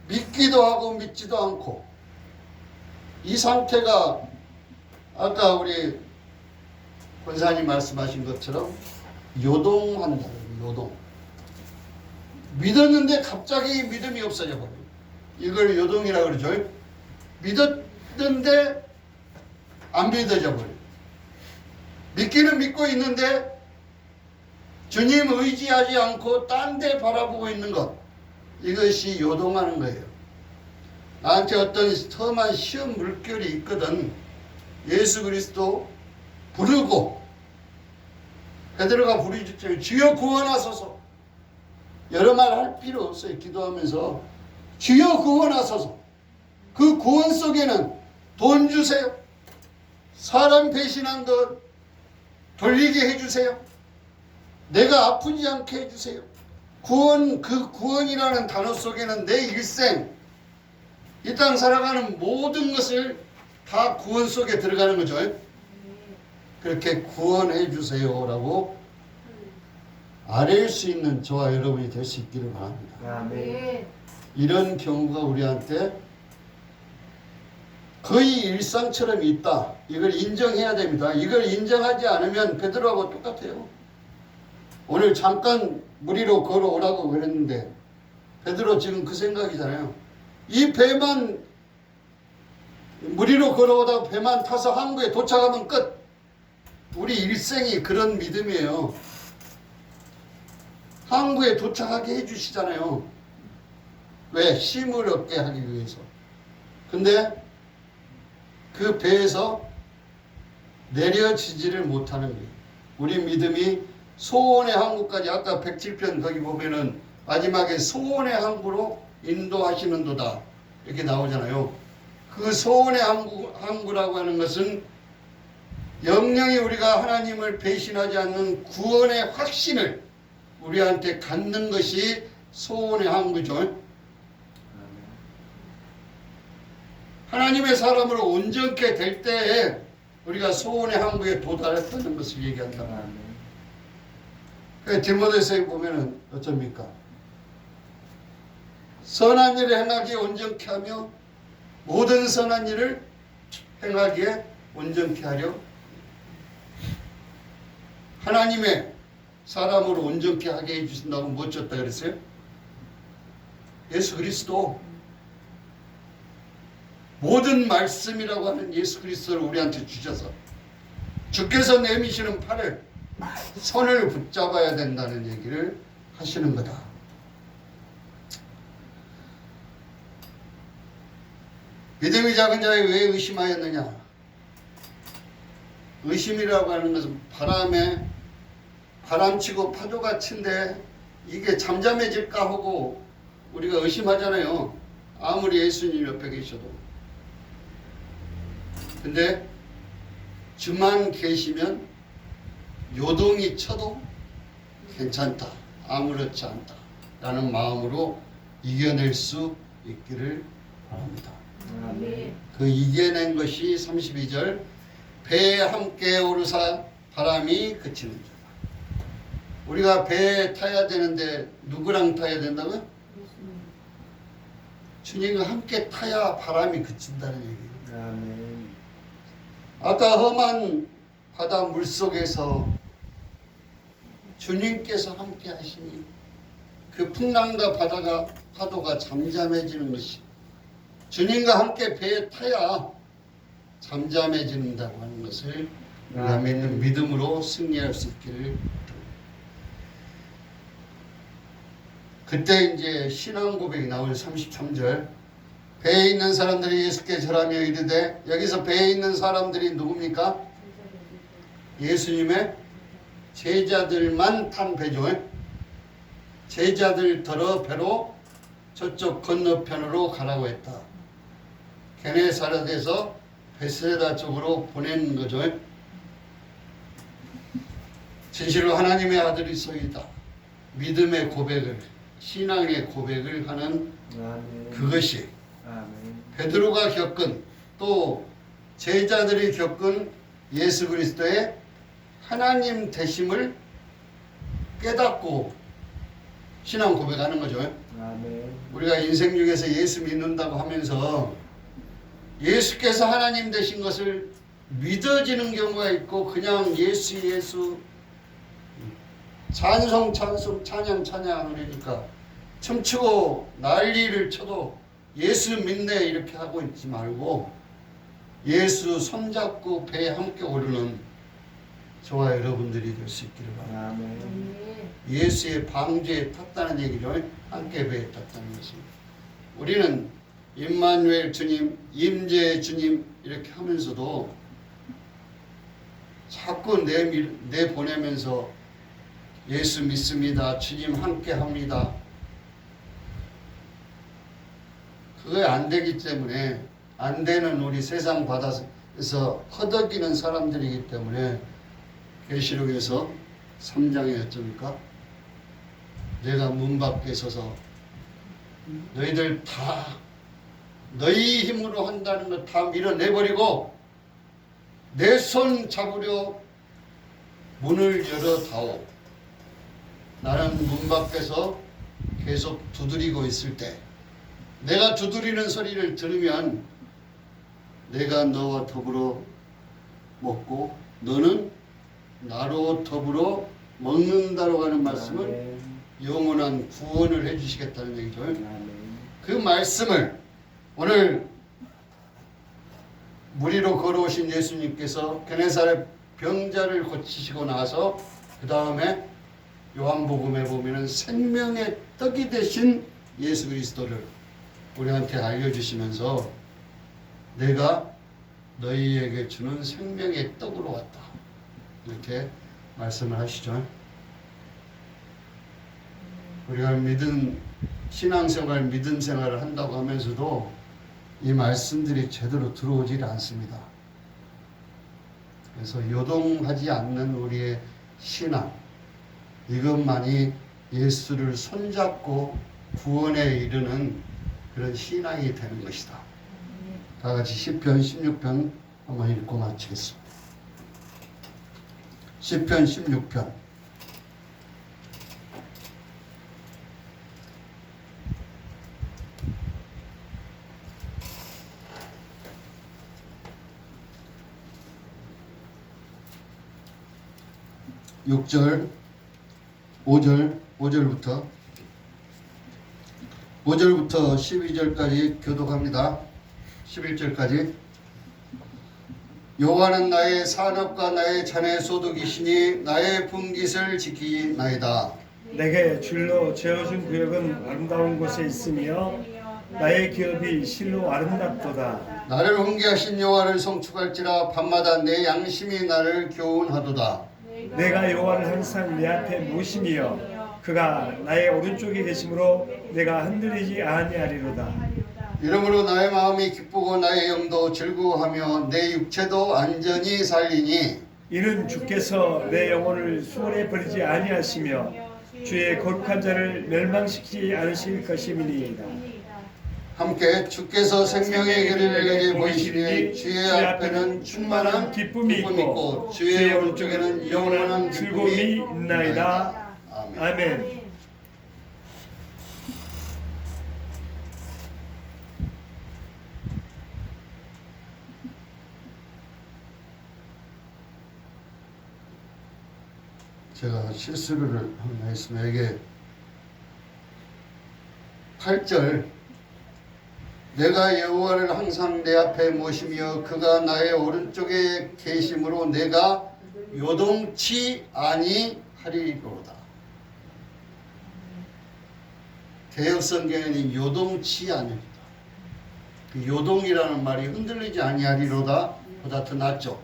믿기도 하고 믿지도 않고 이 상태가 아까 우리 권사님 말씀하신 것처럼 요동한다. 요동. 믿었는데 갑자기 믿음이 없어져 버려요. 이걸 요동이라고 그러죠. 믿었는데 안 믿어져 버려요. 믿기는 믿고 있는데 주님 의지하지 않고 딴 데 바라보고 있는 것. 이것이 요동하는 거예요. 나한테 어떤 험한 시험 물결이 있거든. 예수 그리스도 부르고 베드로가 부르짖죠. 주여 구원하소서. 여러 말 할 필요 없어요. 기도하면서 주여 구원하소서. 그 구원 속에는 돈 주세요. 사람 배신한 것 돌리게 해주세요. 내가 아프지 않게 해주세요. 구원, 그 구원이라는 단어 속에는 내 일생, 이 땅 살아가는 모든 것을 다 구원 속에 들어가는 거죠. 그렇게 구원해 주세요라고 아뢰일 수 있는 저와 여러분이 될 수 있기를 바랍니다. 아멘. 이런 경우가 우리한테 거의 일상처럼 있다. 이걸 인정해야 됩니다. 이걸 인정하지 않으면 베드로하고 똑같아요. 오늘 잠깐 물 위로 걸어오라고 그랬는데 베드로 지금 그 생각이잖아요. 이 배만 물 위로 걸어오다가 배만 타서 항구에 도착하면 끝. 우리 일생이 그런 믿음이에요. 항구에 도착하게 해주시잖아요. 왜? 힘을 얻게 하기 위해서. 근데 그 배에서 내려지지를 못하는 거예요. 우리 믿음이 소원의 항구까지, 아까 107편 거기 보면은 마지막에 소원의 항구로 인도하시는도다 이렇게 나오잖아요. 그 소원의 항구라고 하는 것은 영영이 우리가 하나님을 배신하지 않는 구원의 확신을 우리한테 갖는 것이 소원의 항구죠. 하나님의 사람으로 온전케 될 때에 우리가 소원의 항구에 도달했다는 것을 얘기한다. 디모데서에 보면은 어쩝니까? 선한 일을 행하기에 온전케 하며 모든 선한 일을 행하기에 온전케 하려 하나님의 사람으로 온전케 하게 해주신다고 뭐 줬다 그랬어요? 예수 그리스도, 모든 말씀이라고 하는 예수 그리스도를 우리한테 주셔서 주께서 내미시는 팔을, 손을 붙잡아야 된다는 얘기를 하시는 거다. 믿음이 작은 자에 왜 의심하였느냐? 의심이라고 하는 것은 바람치고 파도가 친데 이게 잠잠해질까 하고 우리가 의심하잖아요. 아무리 예수님 옆에 계셔도. 근데 주만 계시면 요동이 쳐도 괜찮다, 아무렇지 않다 라는 마음으로 이겨낼 수 있기를 바랍니다. 그 이겨낸 것이 32절 배에 함께 오르사 바람이 그치는 줄. 우리가 배에 타야 되는데 누구랑 타야 된다고요? 주님과 함께 타야 바람이 그친다는 얘기예요. 아멘. 아까 험한 바다 물속에서 주님께서 함께 하시니 그 풍랑과 파도가 잠잠해지는 것이, 주님과 함께 배에 타야 잠잠해진다고 하는 것을 우리가 믿는 믿음으로 승리할 수 있기를. 그때 이제 신앙 고백이 나오는 33절. 배에 있는 사람들이 예수께 절하며 이르되, 여기서 배에 있는 사람들이 누굽니까? 예수님의 제자들만 탄 배죠. 제자들더러 배로 저쪽 건너편으로 가라고 했다. 게네사렛에서 베세다 쪽으로 보낸 거죠. 진실로 하나님의 아들이소이다. 믿음의 고백을, 신앙의 고백을 하는 그것이 베드로가 겪은, 또 제자들이 겪은 예수 그리스도의 하나님 되심을 깨닫고 신앙 고백하는 거죠. 우리가 인생 중에서 예수 믿는다고 하면서 예수께서 하나님 되신 것을 믿어지는 경우가 있고, 그냥 예수 찬송 찬양 그러니까 춤추고 난리를 쳐도 예수 믿네 이렇게 하고 있지 말고, 예수 손잡고 배에 함께 오르는 저와 여러분들이 될 수 있기를 바랍니다. 예수의 방주에 탔다는 얘기죠. 함께 배에 탔다는 것이. 우리는 임마누엘 주님, 임재 주님 이렇게 하면서도 자꾸 내보내면서 예수 믿습니다. 주님 함께 합니다. 그게 안 되기 때문에, 안 되는 우리 세상 바다에서 허덕이는 사람들이기 때문에 계시록에서 3장에 어쩝니까? 내가 문 밖에 서서 너희들 다 너희 힘으로 한다는 거 다 밀어내버리고 내 손 잡으려 문을 열어다오. 나는 문 밖에서 계속 두드리고 있을 때 내가 두드리는 소리를 들으면 내가 너와 더불어 먹고 너는 나로 더불어 먹는다고 하는 말씀은 아멘. 영원한 구원을 해주시겠다는 얘기죠. 아멘. 그 말씀을 오늘 무리로 걸어오신 예수님께서 게네사렛 병자를 고치시고 나서 그 다음에 요한복음에 보면은 생명의 떡이 되신 예수 그리스도를 우리한테 알려주시면서 내가 너희에게 주는 생명의 떡으로 왔다. 이렇게 말씀을 하시죠. 우리가 믿음, 신앙생활, 믿음 생활을 한다고 하면서도 이 말씀들이 제대로 들어오질 않습니다. 그래서 요동하지 않는 우리의 신앙, 이것만이 예수를 손잡고 구원에 이르는 그런 신앙이 되는 것이다. 다 같이 시편 16편 한번 읽고 마치겠습니다. 시편 16편. 육 절 5절부터 12절까지 교독합니다. 11절까지. 여호와는 나의 산업과 나의 자네 소득이시니 나의 분깃을 지키나이다. 내게 줄로 재어준 구역은 아름다운 곳에 있으며 나의 기업이 실로 아름답도다. 나를 훈계하신 여호와를 송축할지라 밤마다 내 양심이 나를 교훈하도다. 내가 여호와를 항상 내 앞에 모시며 그가 나의 오른쪽에 계심으로 내가 흔들리지 아니하리로다. 이러므로 나의 마음이 기쁘고 나의 영도 즐거워하며 내 육체도 안전히 살리니 이는 주께서 내 영혼을 수월에 버리지 아니하시며 주의 거룩한 자를 멸망시키지 않으실 것임이니이다. 함께 주께서 생명의 길을 내게 보이시니 주의 앞에는 충만한 기쁨이 있고 주의 오른쪽에는 영원한 즐거움이 있나이다. 아멘. 아멘. 제가 실수를 한번 했으면 이게 8절 내가 여호와를 항상 내 앞에 모시며 그가 나의 오른쪽에 계심으로 내가 요동치 아니하리로다. 개역성경에는 요동치 아니리다. 그 요동이라는 말이 흔들리지 아니하리로다 보다 더 낫죠.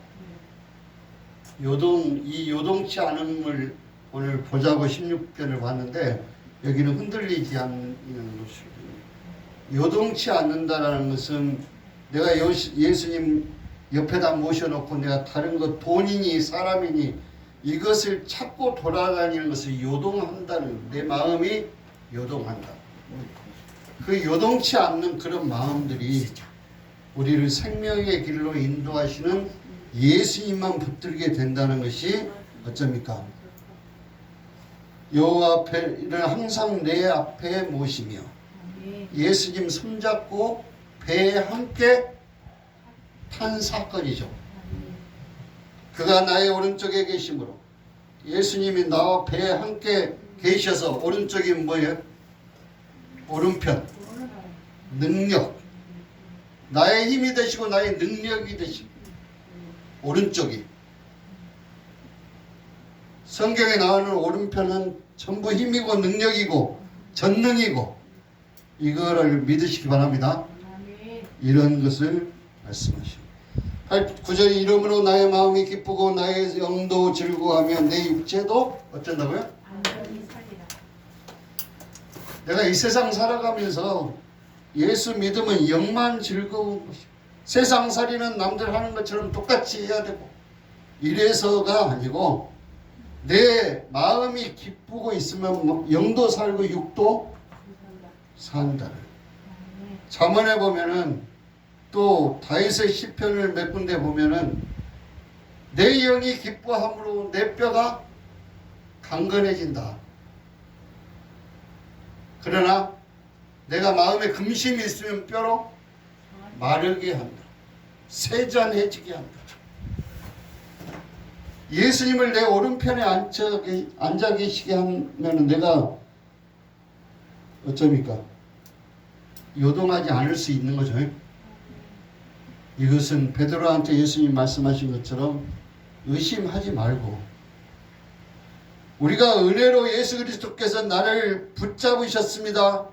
이 요동치 않음을 오늘 보자고 16편을 봤는데 여기는 흔들리지 않는 것이거든요. 요동치 않는다라는 것은 내가 예수님 옆에다 모셔놓고 내가 다른 것 돈이니 사람이니 이것을 찾고 돌아다니는 것을 요동한다는 내 마음이 요동한다. 그 요동치 않는 그런 마음들이 우리를 생명의 길로 인도하시는 예수님만 붙들게 된다는 것이 어쩝니까? 여호와 앞에를 항상 내 앞에 모시며 예수님 손잡고 배에 함께 탄 사건이죠. 그가 나의 오른쪽에 계심으로 예수님이 나와 배에 함께 계셔서 오른쪽이 뭐예요? 오른편 능력 나의 힘이 되시고 나의 능력이 되시고 오른쪽이 성경에 나오는 오른편은 전부 힘이고 능력이고 전능이고 이거를 믿으시기 바랍니다. 이런 것을 말씀하십니다. 9절 이름으로 나의 마음이 기쁘고 나의 영도 즐거워하며 내 육체도 어쩐다고요? 내가 이 세상 살아가면서 예수 믿으면 영만 즐거운 것이고 세상살이는 남들 하는 것처럼 똑같이 해야 되고 이래서가 아니고 내 마음이 기쁘고 있으면 영도 살고 육도 산다를. 잠언에 보면은 또 다윗의 시편을 몇 군데 보면은 내 영이 기뻐함으로 내 뼈가 강건해진다. 그러나 내가 마음에 금심이 있으면 뼈로 마르게 한다. 세잔해지게 한다. 예수님을 내 오른편에 앉아 계시게 하면 내가 어쩝니까? 요동하지 않을 수 있는 거죠. 이것은 베드로한테 예수님 말씀하신 것처럼 의심하지 말고 우리가 은혜로 예수 그리스도께서 나를 붙잡으셨습니다.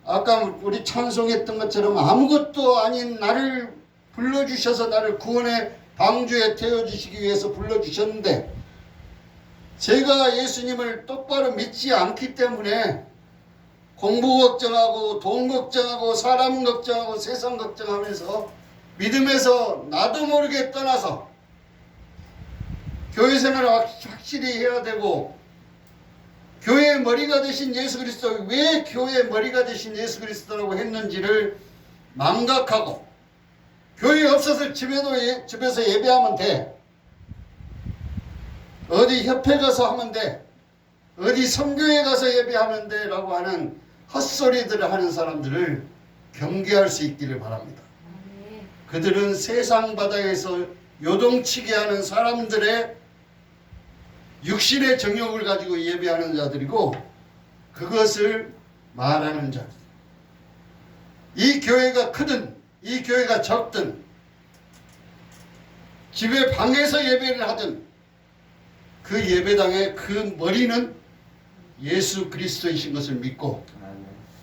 아까 우리 찬송했던 것처럼 아무것도 아닌 나를 불러주셔서 나를 구원의 방주에 태워주시기 위해서 불러주셨는데 제가 예수님을 똑바로 믿지 않기 때문에 공부 걱정하고 돈 걱정하고 사람 걱정하고 세상 걱정하면서 믿음에서 나도 모르게 떠나서 교회 생활을 확실히 해야 되고 교회의 머리가 되신 예수 그리스도 왜 교회의 머리가 되신 예수 그리스도라고 했는지를 망각하고 교회 없어서 집에서 예배하면 돼. 어디 협회 가서 하면 돼. 어디 선교회 가서 예배하면 돼 라고 하는 헛소리들을 하는 사람들을 경계할 수 있기를 바랍니다. 그들은 세상 바닥에서 요동치게 하는 사람들의 육신의 정욕을 가지고 예배하는 자들이고 그것을 말하는 자. 이 교회가 크든 이 교회가 적든 집에 방에서 예배를 하든 그 예배당의 그 머리는 예수 그리스도이신 것을 믿고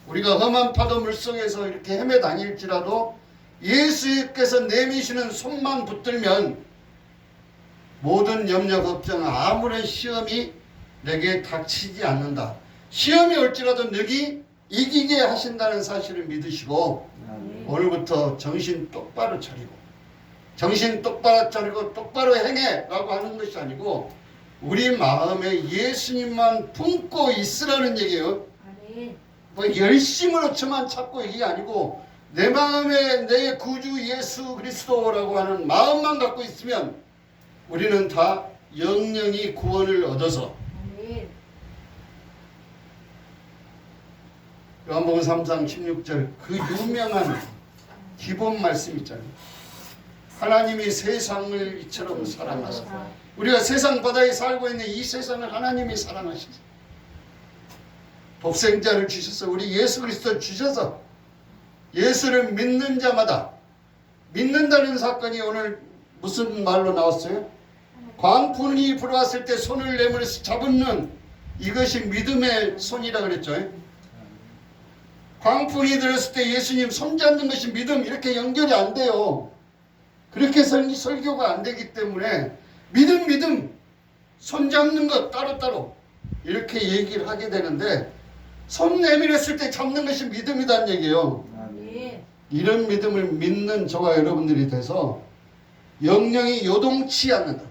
우리가 험한 파도 물속에서 이렇게 헤매 다닐지라도 예수께서 내미시는 손만 붙들면 모든 염려 걱정 아무런 시험이 내게 닥치지 않는다. 시험이 올지라도 너희 이기게 하신다는 사실을 믿으시고 오늘부터 정신 똑바로 차리고 정신 똑바로 차리고 똑바로 행해 라고 하는 것이 아니고 우리 마음에 예수님만 품고 있으라는 얘기예요. 뭐 열심으로 저만 찾고 이게 아니고 내 마음에 내 구주 예수 그리스도라고 하는 마음만 갖고 있으면 우리는 다 영영이 구원을 얻어서 요한복음 3장 16절 그 유명한 기본 말씀 있잖아요. 하나님이 세상을 이처럼 사랑하사 우리가 세상 바다에 살고 있는 이 세상을 하나님이 사랑하시죠. 독생자를 주셔서 우리 예수 그리스도를 주셔서 예수를 믿는 자마다 믿는다는 사건이 오늘 무슨 말로 나왔어요? 광풍이 불어왔을 때 손을 내밀어서 잡는 이것이 믿음의 손이라 그랬죠. 광풍이 들었을 때 예수님 손잡는 것이 믿음 이렇게 연결이 안 돼요. 그렇게 설교가 안 되기 때문에 믿음 손잡는 것 따로따로 이렇게 얘기를 하게 되는데 손 내밀었을 때 잡는 것이 믿음이란 얘기예요. 이런 믿음을 믿는 저와 여러분들이 돼서 영영이 요동치 않는다.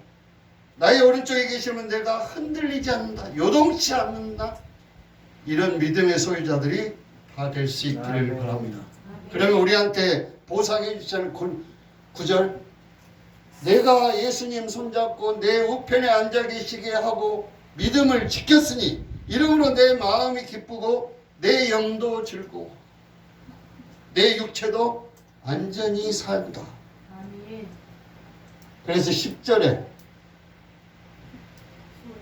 나의 오른쪽에 계시면 내가 흔들리지 않는다. 요동치 않는다. 이런 믿음의 소유자들이 다 될 수 있기를 바랍니다. 그러면 우리한테 보상해 주시 않은 9절 내가 예수님 손잡고 내 우편에 앉아 계시게 하고 믿음을 지켰으니 이러므로 내 마음이 기쁘고 내 영도 즐거워 내 육체도 안전히 산다. 그래서 10절에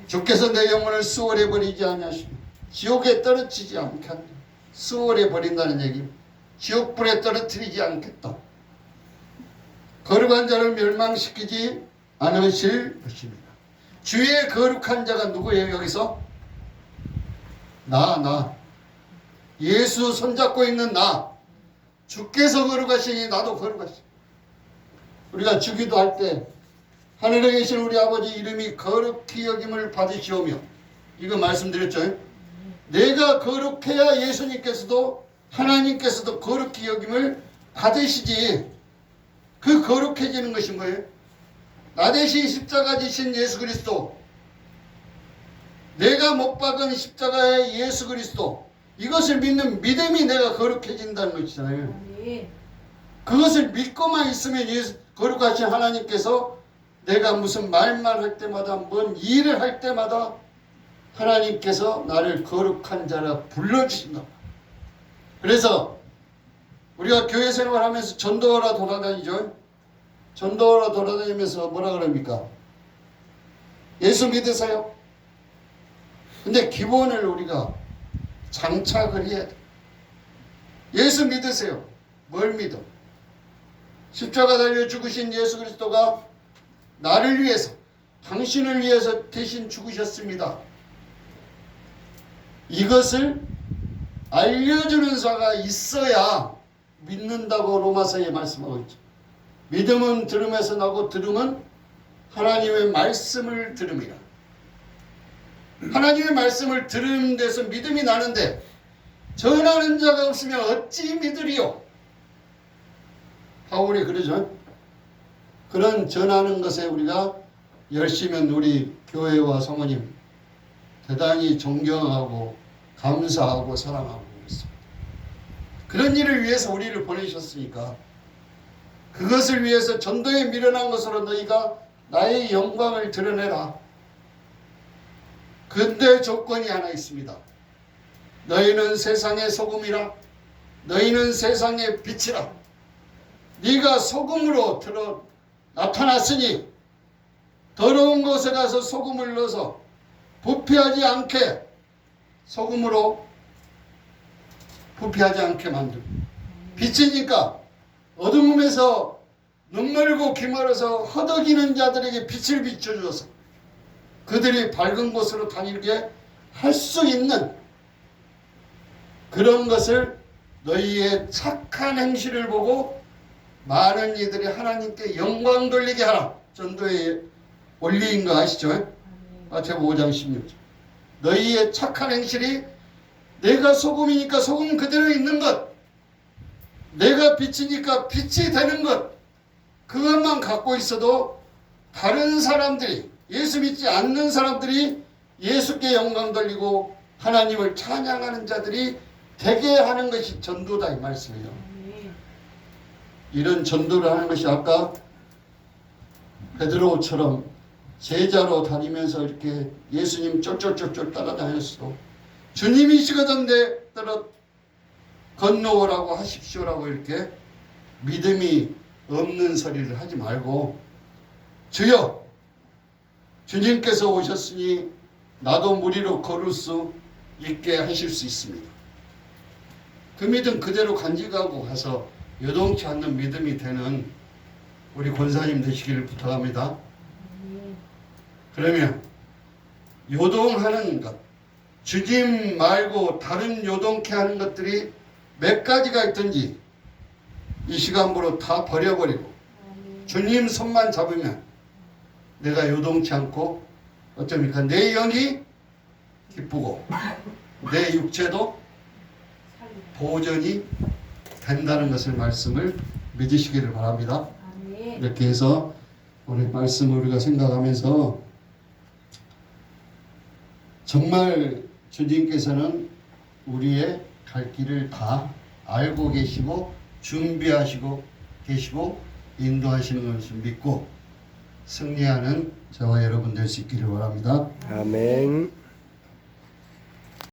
주께서 내 영혼을 수월해 버리지 아니하시며 지옥에 떨어지지 않게 한다. 수월해 버린다는 얘기 지옥불에 떨어뜨리지 않겠다. 거룩한 자를 멸망시키지 않으실 것입니다. 주의 거룩한 자가 누구예요? 여기서 나 예수 손잡고 있는 나 주께서 거룩하시니 나도 거룩하시. 우리가 주기도 할 때 하늘에 계신 우리 아버지 이름이 거룩히 여김을 받으시오며 이거 말씀드렸죠. 내가 거룩해야 예수님께서도 하나님께서도 거룩히 여김을 받으시지. 그 거룩해지는 것인 거예요. 나 대신 십자가 지신 예수 그리스도, 내가 못 박은 십자가의 예수 그리스도, 이것을 믿는 믿음이 내가 거룩해진다는 것이잖아요. 그것을 믿고만 있으면 거룩하신 하나님께서 내가 무슨 말만 할 때마다 뭔 일을 할 때마다 하나님께서 나를 거룩한 자라 불러주신다. 그래서 우리가 교회 생활하면서 전도하러 돌아다니죠. 전도하러 돌아다니면서 뭐라 그럽니까? 예수 믿으세요? 근데 기본을 우리가 장착을 해야 돼. 예수 믿으세요. 뭘 믿어? 십자가 달려 죽으신 예수 그리스도가 나를 위해서, 당신을 위해서 대신 죽으셨습니다. 이것을 알려주는 자가 있어야 믿는다고 로마서에 말씀하고 있죠. 믿음은 들음에서 나고 들음은 하나님의 말씀을 들음이라. 하나님의 말씀을 들은 데서 믿음이 나는데 전하는 자가 없으면 어찌 믿으리요? 바울이 그러죠. 그런 전하는 것에 우리가 열심히 우리 교회와 성모님 대단히 존경하고 감사하고 사랑하고 있습니다. 그런 일을 위해서 우리를 보내셨으니까 그것을 위해서 전도에 미련한 것으로 너희가 나의 영광을 드러내라. 근데 조건이 하나 있습니다. 너희는 세상의 소금이라. 너희는 세상의 빛이라. 네가 소금으로 나타났으니 더러운 곳에 가서 소금을 넣어서 부패하지 않게, 소금으로 부패하지 않게 만들고, 빛이니까 어두움에서 눈멀고 귀멀어서 허덕이는 자들에게 빛을 비춰주어서 그들이 밝은 곳으로 다니게 할 수 있는 그런 것을 너희의 착한 행실을 보고 많은 이들이 하나님께 영광 돌리게 하라. 전도의 원리인 거 아시죠? 마태복음 5장 16절. 너희의 착한 행실이 내가 소금이니까 소금 그대로 있는 것, 내가 빛이니까 빛이 되는 것, 그것만 갖고 있어도 다른 사람들이, 예수 믿지 않는 사람들이 예수께 영광 돌리고 하나님을 찬양하는 자들이 되게 하는 것이 전도다 이 말씀이에요. 이런 전도를 하는 것이 아까 베드로처럼 제자로 다니면서 이렇게 예수님 쫄쫄쫄쫄 따라다녔어도 주님이시거든 내 따라 건너오라고 하십시오라고 이렇게 믿음이 없는 소리를 하지 말고 주여 주님께서 오셨으니 나도 무리로 걸을 수 있게 하실 수 있습니다. 그 믿음 그대로 간직하고 가서 요동치 않는 믿음이 되는 우리 권사님 되시기를 부탁합니다. 그러면 요동하는 것, 주님 말고 다른 요동케 하는 것들이 몇 가지가 있든지 이 시간부로 다 버려버리고 주님 손만 잡으면 내가 요동치 않고 어쩌니까 내 영이 기쁘고 내 육체도 보존이 된다는 것을 말씀을 믿으시기를 바랍니다. 이렇게 해서 오늘 말씀을 우리가 생각하면서 정말 주님께서는 우리의 갈 길을 다 알고 계시고 준비하시고 계시고 인도하시는 것을 믿고 승리하는 저와 여러분 될 수 있기를 바랍니다. 아멘.